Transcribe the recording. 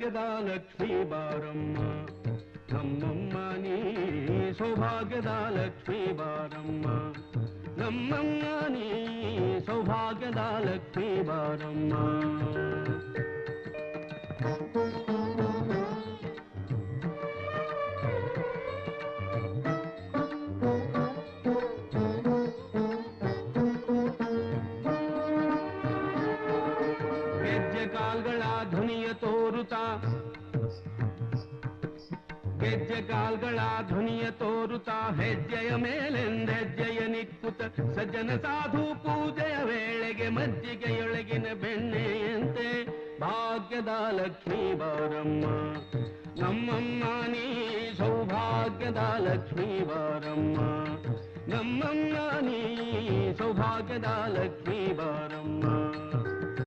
ಸೌಭಾಗ್ಯದ ಲಕ್ಷ್ಮೀ ಬಾರಮ್ಮ ನಮ್ಮಮ್ಮ ನೀ ಸೌಭಾಗ್ಯದ ಲಕ್ಷ್ಮೀ ಬಾರಮ್ಮ ನಮ್ಮಮ್ಮ ನೀ ಸೌಭಾಗ್ಯದ ಲಕ್ಷ್ಮೀ ಬಾರಮ್ಮ ಗೆಜ್ಜೆ ಕಾಲ್ಗಳ ಧ್ವನಿಯ ತೋರುತ್ತಾ ಗೆಜ್ಜೆ ಕಾಲ್ಗಳ ಧ್ವನಿಯ ತೋರುತ್ತಾ ಹೆಜ್ಜೆಯ ಮೇಲೆಂದೆಜ್ಜೆಯ ನಿಕ್ಕುತ್ತ ಸಜ್ಜನ ಸಾಧು ಪೂಜೆಯ ವೇಳೆಗೆ ಮಜ್ಜಿಗೆಯೊಳಗಿನ ಬೆಣ್ಣೆಯಂತೆ ಭಾಗ್ಯದ ಲಕ್ಷ್ಮೀ ಬಾರಮ್ಮ ನಮ್ಮಮ್ಮ ನೀ ಸೌಭಾಗ್ಯದ ಲಕ್ಷ್ಮೀ ಬಾರಮ್ಮ ನಮ್ಮಮ್ಮ ನೀ ಸೌಭಾಗ್ಯದ ಲಕ್ಷ್ಮೀ ಬಾರಮ್ಮ